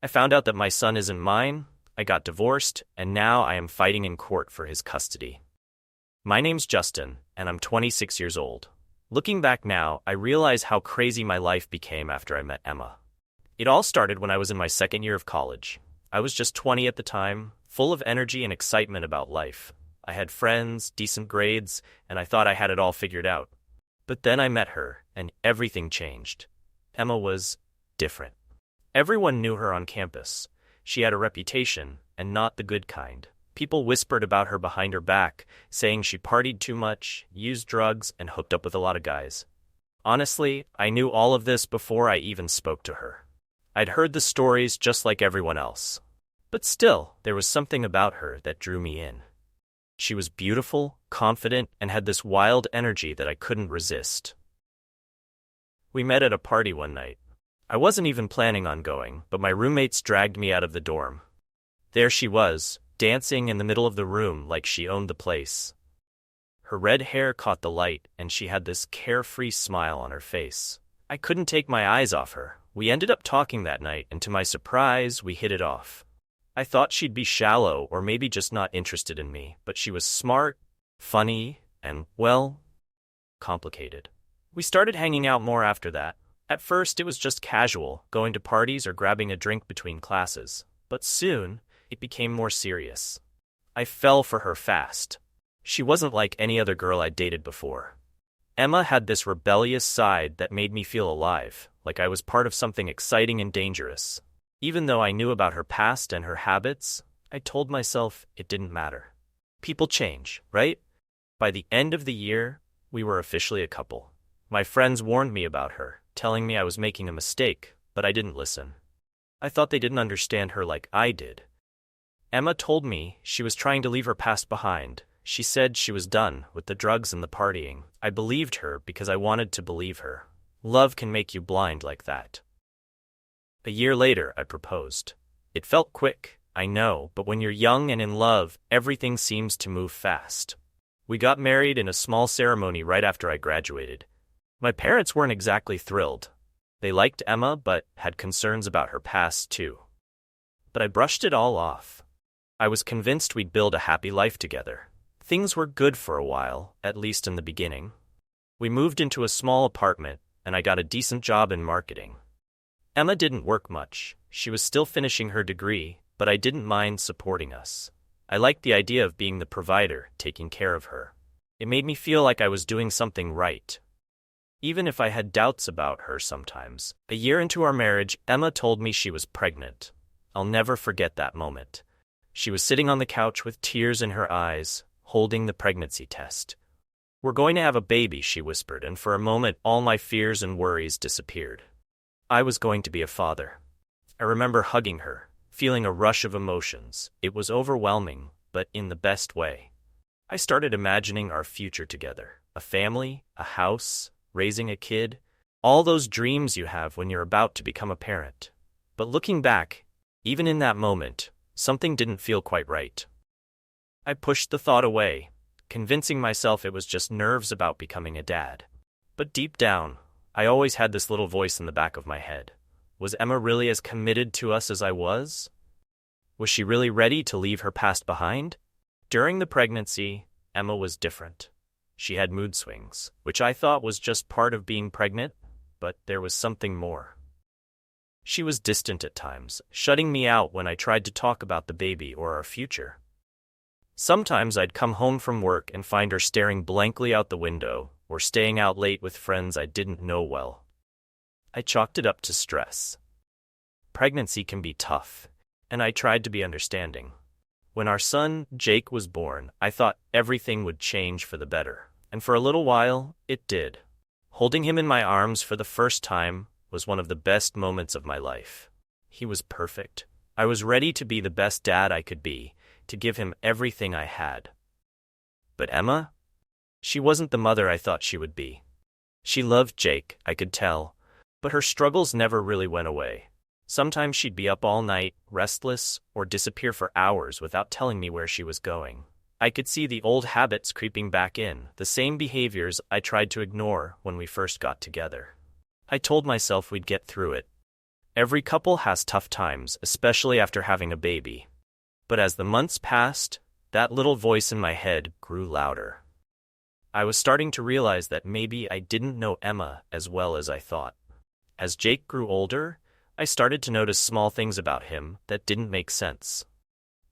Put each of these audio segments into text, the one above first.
I found out that my son isn't mine, I got divorced, and now I am fighting in court for his custody. My name's Justin, and I'm 26 years old. Looking back now, I realize how crazy my life became after I met Emma. It all started when I was in my second year of college. I was just 20 at the time, full of energy and excitement about life. I had friends, decent grades, and I thought I had it all figured out. But then I met her, and everything changed. Emma was different. Everyone knew her on campus. She had a reputation, and not the good kind. People whispered about her behind her back, saying she partied too much, used drugs, and hooked up with a lot of guys. Honestly, I knew all of this before I even spoke to her. I'd heard the stories just like everyone else. But still, there was something about her that drew me in. She was beautiful, confident, and had this wild energy that I couldn't resist. We met at a party one night. I wasn't even planning on going, but my roommates dragged me out of the dorm. There she was, dancing in the middle of the room like she owned the place. Her red hair caught the light, and she had this carefree smile on her face. I couldn't take my eyes off her. We ended up talking that night, and to my surprise, we hit it off. I thought she'd be shallow or maybe just not interested in me, but she was smart, funny, and, well, complicated. We started hanging out more after that. At first, it was just casual, going to parties or grabbing a drink between classes. But soon, it became more serious. I fell for her fast. She wasn't like any other girl I'd dated before. Emma had this rebellious side that made me feel alive, like I was part of something exciting and dangerous. Even though I knew about her past and her habits, I told myself it didn't matter. People change, right? By the end of the year, we were officially a couple. My friends warned me about her, telling me I was making a mistake, but I didn't listen. I thought they didn't understand her like I did. Emma told me she was trying to leave her past behind. She said she was done with the drugs and the partying. I believed her because I wanted to believe her. Love can make you blind like that. A year later, I proposed. It felt quick, I know, but when you're young and in love, everything seems to move fast. We got married in a small ceremony right after I graduated. My parents weren't exactly thrilled. They liked Emma, but had concerns about her past too. But I brushed it all off. I was convinced we'd build a happy life together. Things were good for a while, at least in the beginning. We moved into a small apartment, and I got a decent job in marketing. Emma didn't work much. She was still finishing her degree, but I didn't mind supporting us. I liked the idea of being the provider, taking care of her. It made me feel like I was doing something right. Even if I had doubts about her sometimes. A year into our marriage, Emma told me she was pregnant. I'll never forget that moment. She was sitting on the couch with tears in her eyes, holding the pregnancy test. "We're going to have a baby," she whispered, and for a moment all my fears and worries disappeared. I was going to be a father. I remember hugging her, feeling a rush of emotions. It was overwhelming, but in the best way. I started imagining our future together. A family, a house, raising a kid. All those dreams you have when you're about to become a parent. But looking back, even in that moment, something didn't feel quite right. I pushed the thought away, convincing myself it was just nerves about becoming a dad. But deep down, I always had this little voice in the back of my head. Was Emma really as committed to us as I was? Was she really ready to leave her past behind? During the pregnancy, Emma was different. She had mood swings, which I thought was just part of being pregnant, but there was something more. She was distant at times, shutting me out when I tried to talk about the baby or our future. Sometimes I'd come home from work and find her staring blankly out the window, or staying out late with friends I didn't know well. I chalked it up to stress. Pregnancy can be tough, and I tried to be understanding. When our son, Jake, was born, I thought everything would change for the better, and for a little while, it did. Holding him in my arms for the first time was one of the best moments of my life. He was perfect. I was ready to be the best dad I could be, to give him everything I had. But Emma? She wasn't the mother I thought she would be. She loved Jake, I could tell, but her struggles never really went away. Sometimes she'd be up all night, restless, or disappear for hours without telling me where she was going. I could see the old habits creeping back in, the same behaviors I tried to ignore when we first got together. I told myself we'd get through it. Every couple has tough times, especially after having a baby. But as the months passed, that little voice in my head grew louder. I was starting to realize that maybe I didn't know Emma as well as I thought. As Jake grew older, I started to notice small things about him that didn't make sense.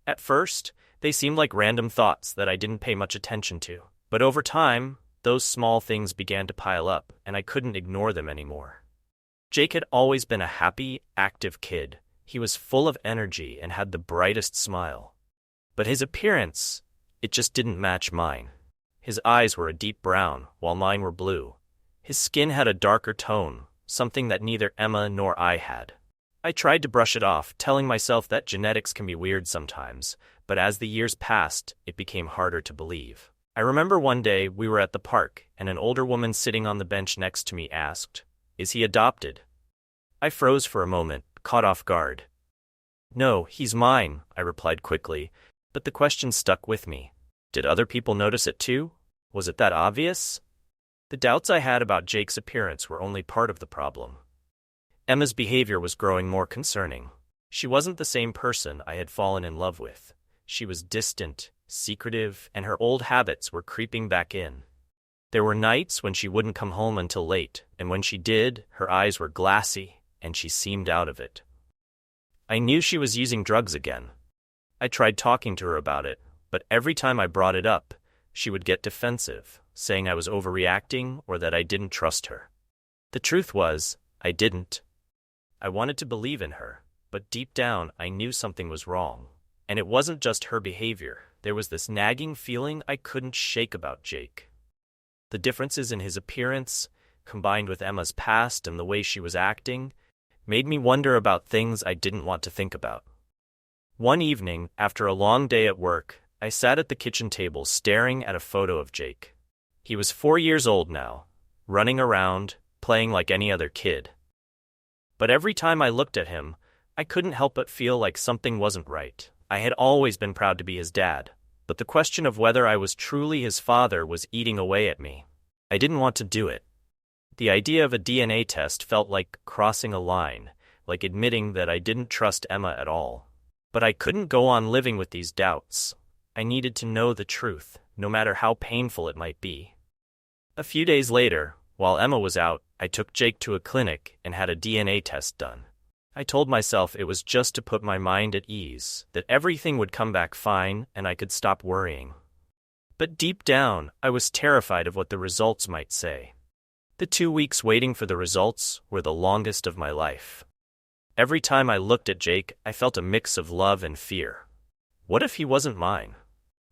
At first, they seemed like random thoughts that I didn't pay much attention to. But over time, those small things began to pile up, and I couldn't ignore them anymore. Jake had always been a happy, active kid. He was full of energy and had the brightest smile. But his appearance, it just didn't match mine. His eyes were a deep brown, while mine were blue. His skin had a darker tone, something that neither Emma nor I had. I tried to brush it off, telling myself that genetics can be weird sometimes, but as the years passed, it became harder to believe. I remember one day we were at the park, and an older woman sitting on the bench next to me asked, "Is he adopted?" I froze for a moment, caught off guard. "No, he's mine," I replied quickly, but the question stuck with me. Did other people notice it too? Was it that obvious? The doubts I had about Jake's appearance were only part of the problem. Emma's behavior was growing more concerning. She wasn't the same person I had fallen in love with. She was distant, secretive, and her old habits were creeping back in. There were nights when she wouldn't come home until late, and when she did, her eyes were glassy, and she seemed out of it. I knew she was using drugs again. I tried talking to her about it, but every time I brought it up, she would get defensive, saying I was overreacting or that I didn't trust her. The truth was, I didn't. I wanted to believe in her, but deep down I knew something was wrong. And it wasn't just her behavior. There was this nagging feeling I couldn't shake about Jake. The differences in his appearance, combined with Emma's past and the way she was acting, made me wonder about things I didn't want to think about. One evening, after a long day at work, I sat at the kitchen table staring at a photo of Jake. He was 4 years old now, running around, playing like any other kid. But every time I looked at him, I couldn't help but feel like something wasn't right. I had always been proud to be his dad, but the question of whether I was truly his father was eating away at me. I didn't want to do it. The idea of a DNA test felt like crossing a line, like admitting that I didn't trust Emma at all. But I couldn't go on living with these doubts. I needed to know the truth, no matter how painful it might be. A few days later, while Emma was out, I took Jake to a clinic and had a DNA test done. I told myself it was just to put my mind at ease, that everything would come back fine and I could stop worrying. But deep down, I was terrified of what the results might say. The 2 weeks waiting for the results were the longest of my life. Every time I looked at Jake, I felt a mix of love and fear. What if he wasn't mine?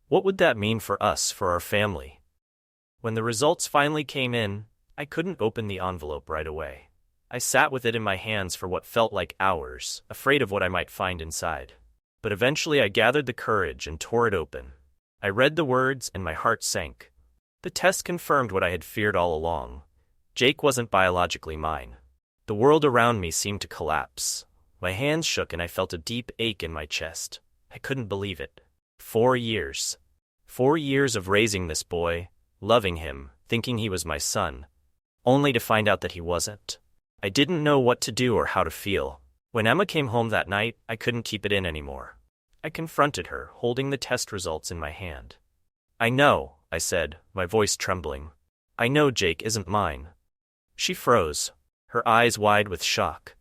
What would that mean for us, for our family? When the results finally came in, I couldn't open the envelope right away. I sat with it in my hands for what felt like hours, afraid of what I might find inside. But eventually I gathered the courage and tore it open. I read the words and my heart sank. The test confirmed what I had feared all along. Jake wasn't biologically mine. The world around me seemed to collapse. My hands shook and I felt a deep ache in my chest. I couldn't believe it. 4 years. 4 years of raising this boy, loving him, thinking he was my son, only to find out that he wasn't. I didn't know what to do or how to feel. When Emma came home that night, I couldn't keep it in anymore. I confronted her, holding the test results in my hand. "I know," I said, my voice trembling. "I know Jake isn't mine." She froze, her eyes wide with shock.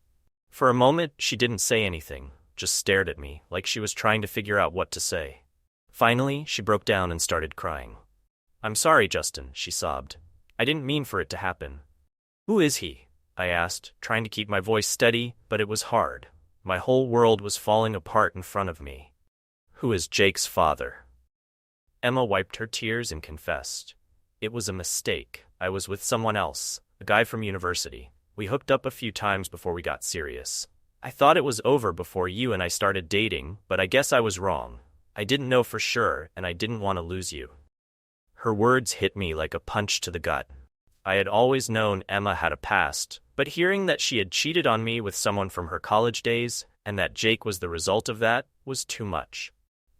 For a moment, she didn't say anything, just stared at me, like she was trying to figure out what to say. Finally, she broke down and started crying. "I'm sorry, Justin," she sobbed. "I didn't mean for it to happen." "Who is he?" I asked, trying to keep my voice steady, but it was hard. My whole world was falling apart in front of me. "Who is Jake's father?" Emma wiped her tears and confessed. "It was a mistake. I was with someone else, a guy from university. We hooked up a few times before we got serious. I thought it was over before you and I started dating, but I guess I was wrong. I didn't know for sure, and I didn't want to lose you." Her words hit me like a punch to the gut. I had always known Emma had a past, but hearing that she had cheated on me with someone from her college days, and that Jake was the result of that, was too much.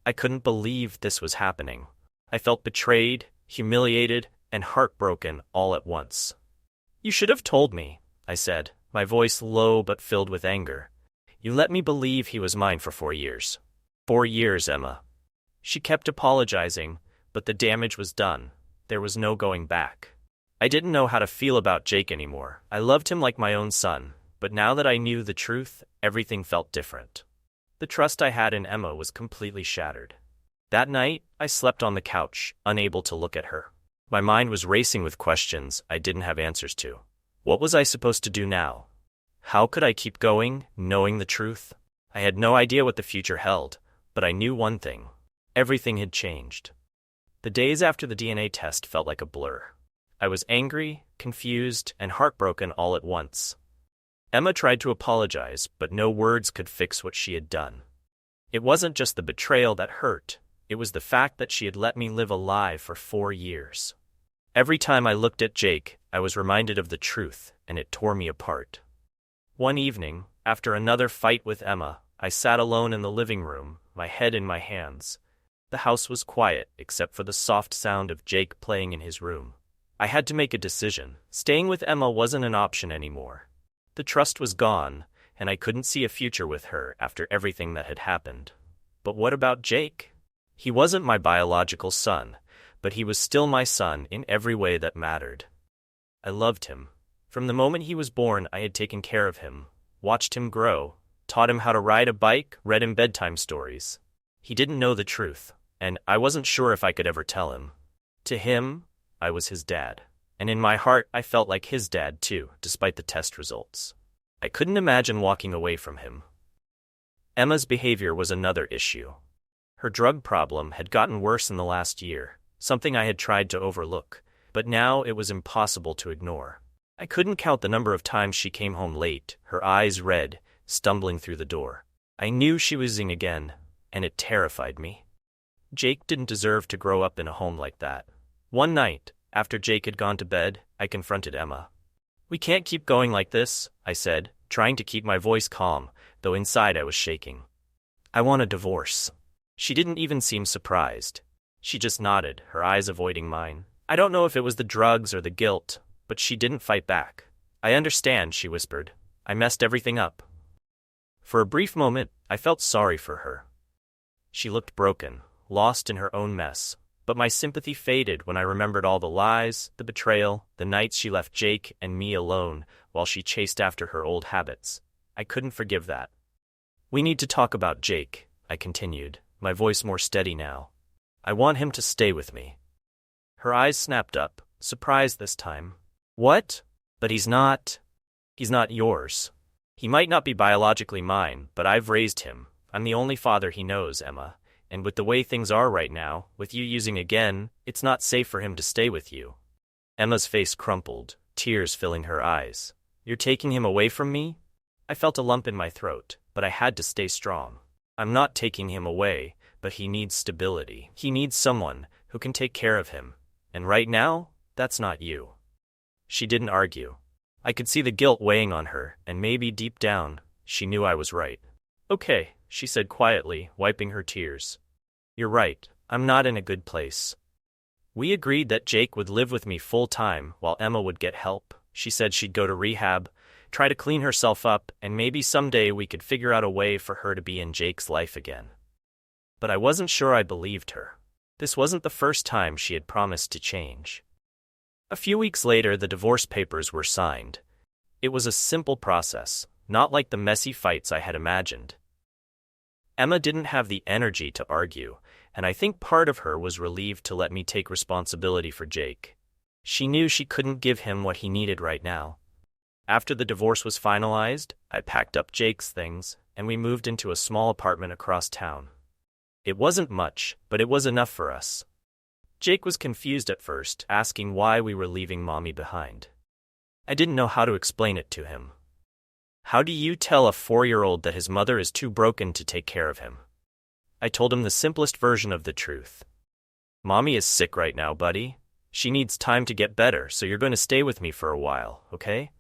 I couldn't believe this was happening. I felt betrayed, humiliated, and heartbroken all at once. "You should have told me," I said, my voice low but filled with anger. You let me believe he was mine for 4 years. 4 years, Emma. She kept apologizing, but the damage was done. There was no going back. I didn't know how to feel about Jake anymore. I loved him like my own son, but now that I knew the truth, everything felt different. The trust I had in Emma was completely shattered. That night, I slept on the couch, unable to look at her. My mind was racing with questions I didn't have answers to. What was I supposed to do now? How could I keep going, knowing the truth? I had no idea what the future held, but I knew one thing. Everything had changed. The days after the DNA test felt like a blur. I was angry, confused, and heartbroken all at once. Emma tried to apologize, but no words could fix what she had done. It wasn't just the betrayal that hurt, it was the fact that she had let me live a lie for 4 years. Every time I looked at Jake, I was reminded of the truth, and it tore me apart. One evening, after another fight with Emma, I sat alone in the living room, my head in my hands. The house was quiet, except for the soft sound of Jake playing in his room. I had to make a decision. Staying with Emma wasn't an option anymore. The trust was gone, and I couldn't see a future with her after everything that had happened. But what about Jake? He wasn't my biological son, but he was still my son in every way that mattered. I loved him. From the moment he was born, I had taken care of him, watched him grow, taught him how to ride a bike, read him bedtime stories. He didn't know the truth, and I wasn't sure if I could ever tell him. To him, I was his dad, and in my heart I felt like his dad too, despite the test results. I couldn't imagine walking away from him. Emma's behavior was another issue. Her drug problem had gotten worse in the last year, something I had tried to overlook, but now it was impossible to ignore. I couldn't count the number of times she came home late, her eyes red, stumbling through the door. I knew she was using again, and it terrified me. Jake didn't deserve to grow up in a home like that. One night, after Jake had gone to bed, I confronted Emma. "We can't keep going like this," I said, trying to keep my voice calm, though inside I was shaking. "I want a divorce." She didn't even seem surprised. She just nodded, her eyes avoiding mine. I don't know if it was the drugs or the guilt, but she didn't fight back. "I understand," she whispered. "I messed everything up." For a brief moment, I felt sorry for her. She looked broken, lost in her own mess, but my sympathy faded when I remembered all the lies, the betrayal, the nights she left Jake and me alone while she chased after her old habits. I couldn't forgive that. "We need to talk about Jake," I continued, my voice more steady now. "I want him to stay with me." Her eyes snapped up, surprised this time. "What? But he's not yours. He might not be biologically mine, but I've raised him. I'm the only father he knows, Emma. And with the way things are right now, with you using again, it's not safe for him to stay with you." Emma's face crumpled, tears filling her eyes. "You're taking him away from me?" I felt a lump in my throat, but I had to stay strong. "I'm not taking him away, but he needs stability. He needs someone who can take care of him. And right now, that's not you." She didn't argue. I could see the guilt weighing on her, and maybe deep down, she knew I was right. "Okay," she said quietly, wiping her tears. "You're right, I'm not in a good place." We agreed that Jake would live with me full-time while Emma would get help. She said she'd go to rehab, try to clean herself up, and maybe someday we could figure out a way for her to be in Jake's life again. But I wasn't sure I believed her. This wasn't the first time she had promised to change. A few weeks later, the divorce papers were signed. It was a simple process, not like the messy fights I had imagined. Emma didn't have the energy to argue, and I think part of her was relieved to let me take responsibility for Jake. She knew she couldn't give him what he needed right now. After the divorce was finalized, I packed up Jake's things, and we moved into a small apartment across town. It wasn't much, but it was enough for us. Jake was confused at first, asking why we were leaving Mommy behind. I didn't know how to explain it to him. How do you tell a 4-year-old that his mother is too broken to take care of him? I told him the simplest version of the truth. "Mommy is sick right now, buddy. She needs time to get better, so you're going to stay with me for a while, okay?"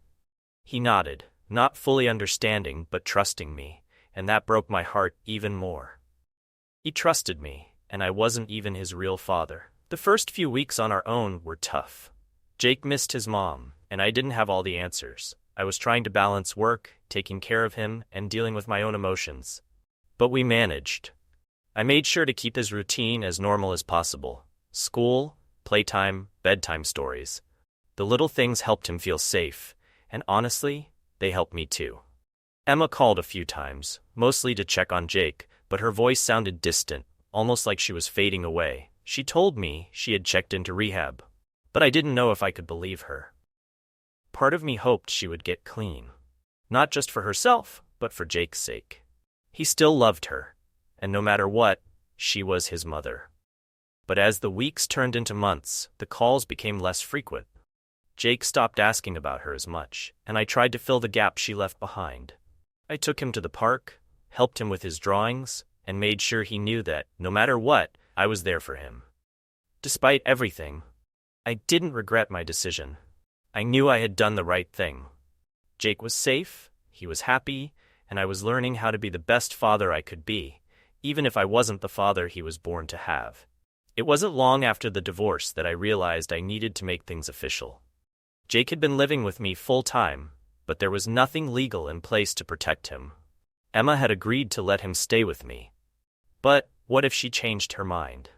He nodded, not fully understanding but trusting me, and that broke my heart even more. He trusted me, and I wasn't even his real father. The first few weeks on our own were tough. Jake missed his mom, and I didn't have all the answers. I was trying to balance work, taking care of him, and dealing with my own emotions. But we managed. I made sure to keep his routine as normal as possible. School, playtime, bedtime stories. The little things helped him feel safe, and honestly, they helped me too. Emma called a few times, mostly to check on Jake, but her voice sounded distant, almost like she was fading away. She told me she had checked into rehab, but I didn't know if I could believe her. Part of me hoped she would get clean. Not just for herself, but for Jake's sake. He still loved her, and no matter what, she was his mother. But as the weeks turned into months, the calls became less frequent. Jake stopped asking about her as much, and I tried to fill the gap she left behind. I took him to the park, helped him with his drawings, and made sure he knew that, no matter what, I was there for him. Despite everything, I didn't regret my decision. I knew I had done the right thing. Jake was safe, he was happy, and I was learning how to be the best father I could be, even if I wasn't the father he was born to have. It wasn't long after the divorce that I realized I needed to make things official. Jake had been living with me full-time, but there was nothing legal in place to protect him. Emma had agreed to let him stay with me. But what if she changed her mind?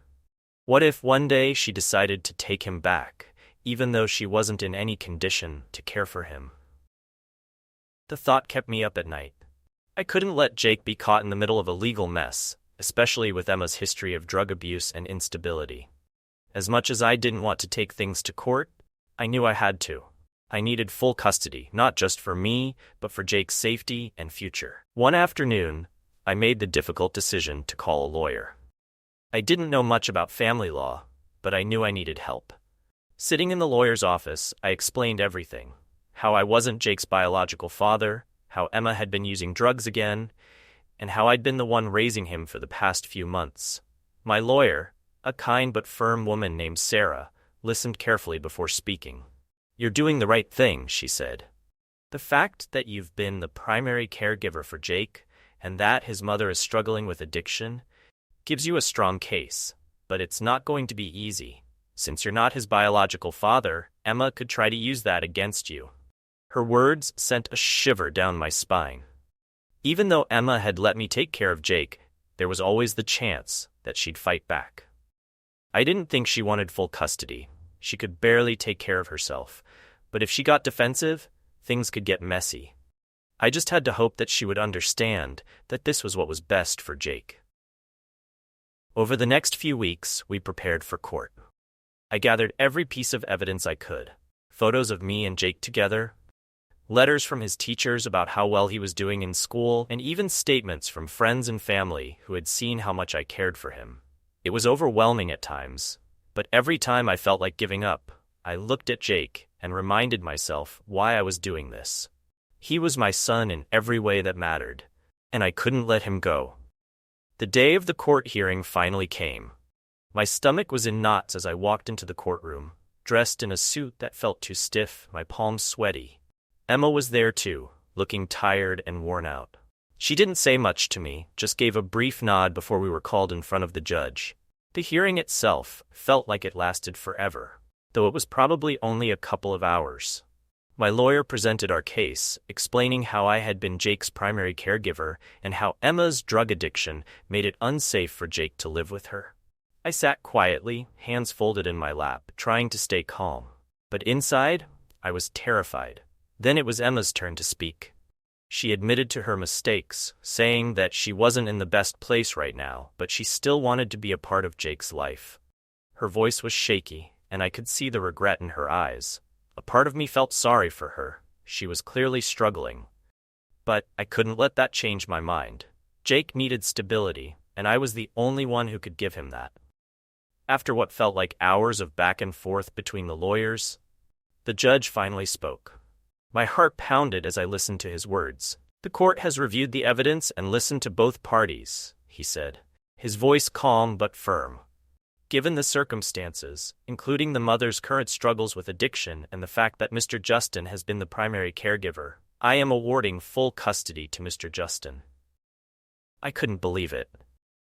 What if one day she decided to take him back, even though she wasn't in any condition to care for him? The thought kept me up at night. I couldn't let Jake be caught in the middle of a legal mess, especially with Emma's history of drug abuse and instability. As much as I didn't want to take things to court, I knew I had to. I needed full custody, not just for me, but for Jake's safety and future. One afternoon, I made the difficult decision to call a lawyer. I didn't know much about family law, but I knew I needed help. Sitting in the lawyer's office, I explained everything. How I wasn't Jake's biological father, how Emma had been using drugs again, and how I'd been the one raising him for the past few months. My lawyer, a kind but firm woman named Sarah, listened carefully before speaking. "You're doing the right thing," she said. "The fact that you've been the primary caregiver for Jake, and that his mother is struggling with addiction, gives you a strong case, but it's not going to be easy. Since you're not his biological father, Emma could try to use that against you." Her words sent a shiver down my spine. Even though Emma had let me take care of Jake, there was always the chance that she'd fight back. I didn't think she wanted full custody. She could barely take care of herself, but if she got defensive, things could get messy. I just had to hope that she would understand that this was what was best for Jake. Over the next few weeks, we prepared for court. I gathered every piece of evidence I could. Photos of me and Jake together, letters from his teachers about how well he was doing in school, and even statements from friends and family who had seen how much I cared for him. It was overwhelming at times, but every time I felt like giving up, I looked at Jake and reminded myself why I was doing this. He was my son in every way that mattered, and I couldn't let him go. The day of the court hearing finally came. My stomach was in knots as I walked into the courtroom, dressed in a suit that felt too stiff, my palms sweaty. Emma was there too, looking tired and worn out. She didn't say much to me, just gave a brief nod before we were called in front of the judge. The hearing itself felt like it lasted forever, though it was probably only a couple of hours. My lawyer presented our case, explaining how I had been Jake's primary caregiver and how Emma's drug addiction made it unsafe for Jake to live with her. I sat quietly, hands folded in my lap, trying to stay calm. But inside, I was terrified. Then it was Emma's turn to speak. She admitted to her mistakes, saying that she wasn't in the best place right now, but she still wanted to be a part of Jake's life. Her voice was shaky, and I could see the regret in her eyes. A part of me felt sorry for her. She was clearly struggling. But I couldn't let that change my mind. Jake needed stability, and I was the only one who could give him that. After what felt like hours of back and forth between the lawyers, the judge finally spoke. My heart pounded as I listened to his words. "The court has reviewed the evidence and listened to both parties," he said, his voice calm but firm. "Given the circumstances, including the mother's current struggles with addiction and the fact that Mr. Justin has been the primary caregiver, I am awarding full custody to Mr. Justin." I couldn't believe it.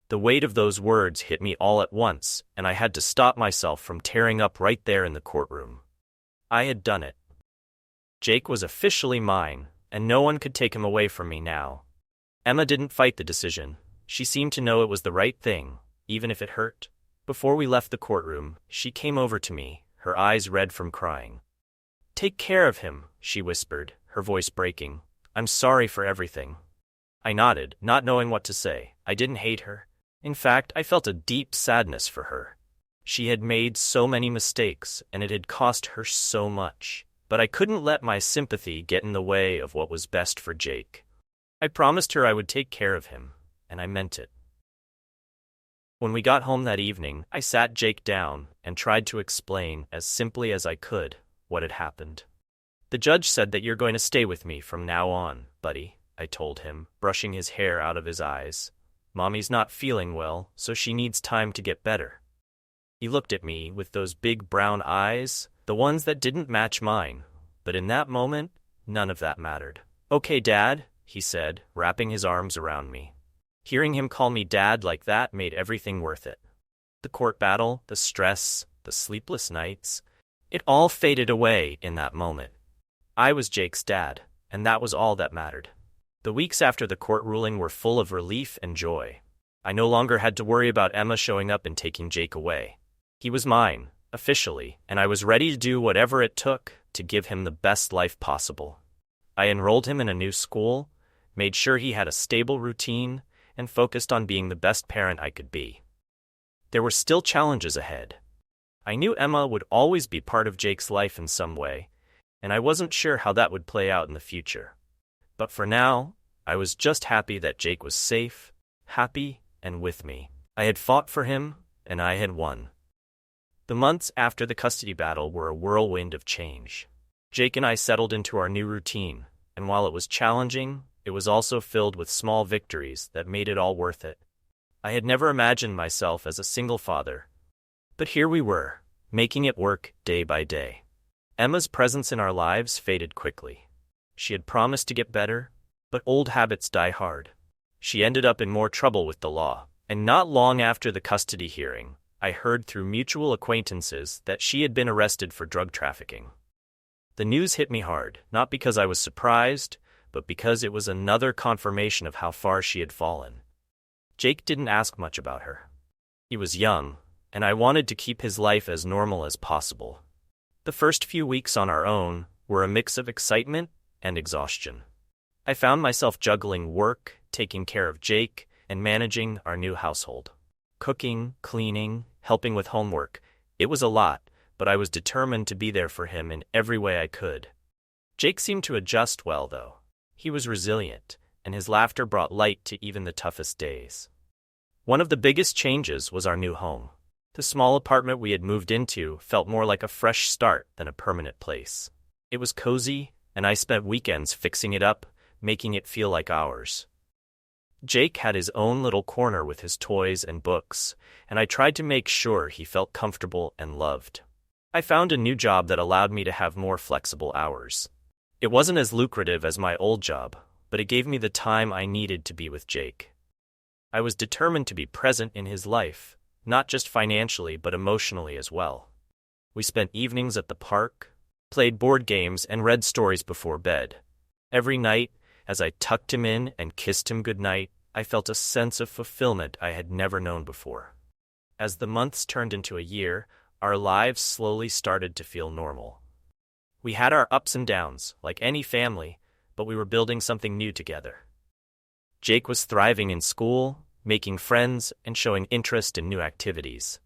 The weight of those words hit me all at once, and I had to stop myself from tearing up right there in the courtroom. I had done it. Jake was officially mine, and no one could take him away from me now. Emma didn't fight the decision. She seemed to know it was the right thing, even if it hurt. Before we left the courtroom, she came over to me, her eyes red from crying. "Take care of him," she whispered, her voice breaking. "I'm sorry for everything." I nodded, not knowing what to say. I didn't hate her. In fact, I felt a deep sadness for her. She had made so many mistakes, and it had cost her so much. But I couldn't let my sympathy get in the way of what was best for Jake. I promised her I would take care of him, and I meant it. When we got home that evening, I sat Jake down and tried to explain, as simply as I could, what had happened. "The judge said that you're going to stay with me from now on, buddy," I told him, brushing his hair out of his eyes. "Mommy's not feeling well, so she needs time to get better." He looked at me with those big brown eyes, the ones that didn't match mine, but in that moment, none of that mattered. "Okay, Dad," he said, wrapping his arms around me. Hearing him call me Dad like that made everything worth it. The court battle, the stress, the sleepless nights, it all faded away in that moment. I was Jake's dad, and that was all that mattered. The weeks after the court ruling were full of relief and joy. I no longer had to worry about Emma showing up and taking Jake away. He was mine, officially, and I was ready to do whatever it took to give him the best life possible. I enrolled him in a new school, made sure he had a stable routine, and focused on being the best parent I could be. There were still challenges ahead. I knew Emma would always be part of Jake's life in some way, and I wasn't sure how that would play out in the future. But for now, I was just happy that Jake was safe, happy, and with me. I had fought for him, and I had won. The months after the custody battle were a whirlwind of change. Jake and I settled into our new routine, and while it was challenging, it was also filled with small victories that made it all worth it. I had never imagined myself as a single father. But here we were, making it work day by day. Emma's presence in our lives faded quickly. She had promised to get better, but old habits die hard. She ended up in more trouble with the law, and not long after the custody hearing, I heard through mutual acquaintances that she had been arrested for drug trafficking. The news hit me hard, not because I was surprised, but because it was another confirmation of how far she had fallen. Jake didn't ask much about her. He was young, and I wanted to keep his life as normal as possible. The first few weeks on our own were a mix of excitement and exhaustion. I found myself juggling work, taking care of Jake, and managing our new household. Cooking, cleaning, helping with homework. It was a lot, but I was determined to be there for him in every way I could. Jake seemed to adjust well, though. He was resilient, and his laughter brought light to even the toughest days. One of the biggest changes was our new home. The small apartment we had moved into felt more like a fresh start than a permanent place. It was cozy, and I spent weekends fixing it up, making it feel like ours. Jake had his own little corner with his toys and books, and I tried to make sure he felt comfortable and loved. I found a new job that allowed me to have more flexible hours. It wasn't as lucrative as my old job, but it gave me the time I needed to be with Jake. I was determined to be present in his life, not just financially but emotionally as well. We spent evenings at the park, played board games, and read stories before bed. Every night, as I tucked him in and kissed him goodnight, I felt a sense of fulfillment I had never known before. As the months turned into a year, our lives slowly started to feel normal. We had our ups and downs, like any family, but we were building something new together. Jake was thriving in school, making friends, and showing interest in new activities.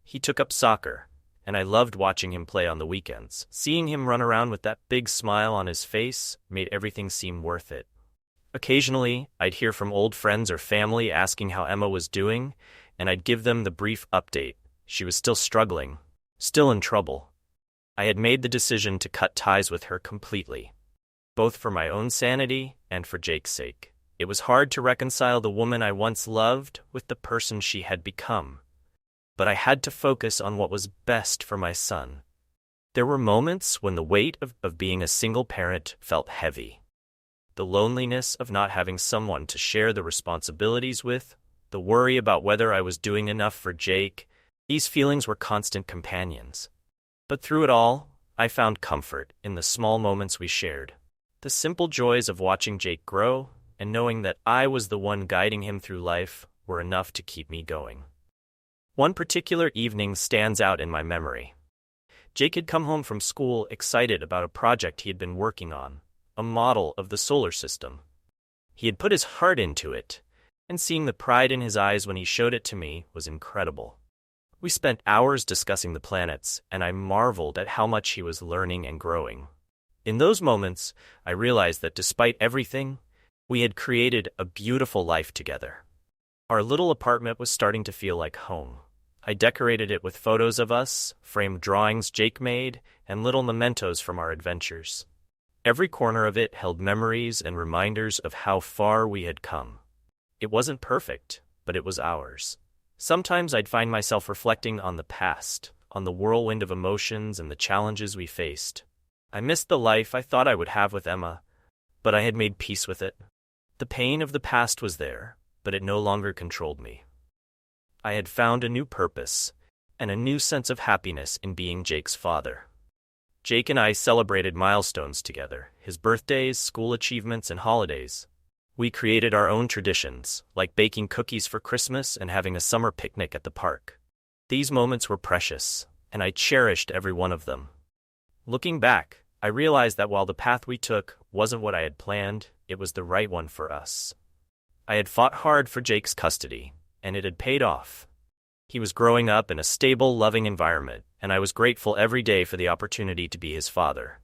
He took up soccer, and I loved watching him play on the weekends. Seeing him run around with that big smile on his face made everything seem worth it. Occasionally, I'd hear from old friends or family asking how Emma was doing, and I'd give them the brief update. She was still struggling, still in trouble. I had made the decision to cut ties with her completely, both for my own sanity and for Jake's sake. It was hard to reconcile the woman I once loved with the person she had become. But I had to focus on what was best for my son. There were moments when the weight of being a single parent felt heavy. The loneliness of not having someone to share the responsibilities with, the worry about whether I was doing enough for Jake, these feelings were constant companions. But through it all, I found comfort in the small moments we shared. The simple joys of watching Jake grow and knowing that I was the one guiding him through life were enough to keep me going. One particular evening stands out in my memory. Jake had come home from school excited about a project he had been working on, a model of the solar system. He had put his heart into it, and seeing the pride in his eyes when he showed it to me was incredible. We spent hours discussing the planets, and I marveled at how much he was learning and growing. In those moments, I realized that despite everything, we had created a beautiful life together. Our little apartment was starting to feel like home. I decorated it with photos of us, framed drawings Jake made, and little mementos from our adventures. Every corner of it held memories and reminders of how far we had come. It wasn't perfect, but it was ours. Sometimes I'd find myself reflecting on the past, on the whirlwind of emotions and the challenges we faced. I missed the life I thought I would have with Emma, but I had made peace with it. The pain of the past was there, but it no longer controlled me. I had found a new purpose and a new sense of happiness in being Jake's father. Jake and I celebrated milestones together, his birthdays, school achievements, and holidays. We created our own traditions, like baking cookies for Christmas and having a summer picnic at the park. These moments were precious, and I cherished every one of them. Looking back, I realized that while the path we took wasn't what I had planned, it was the right one for us. I had fought hard for Jake's custody, and it had paid off. He was growing up in a stable, loving environment, and I was grateful every day for the opportunity to be his father.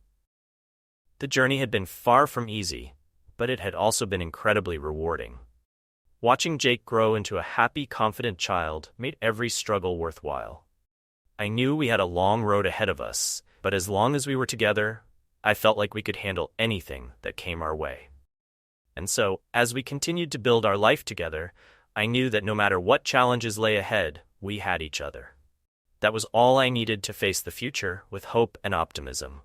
The journey had been far from easy, but it had also been incredibly rewarding. Watching Jake grow into a happy, confident child made every struggle worthwhile. I knew we had a long road ahead of us, but as long as we were together, I felt like we could handle anything that came our way. And so, as we continued to build our life together, I knew that no matter what challenges lay ahead, we had each other. That was all I needed to face the future with hope and optimism.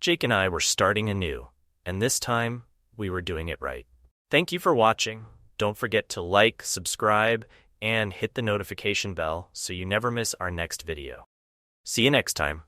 Jake and I were starting anew, and this time, we were doing it right. Thank you for watching. Don't forget to like, subscribe, and hit the notification bell so you never miss our next video. See you next time.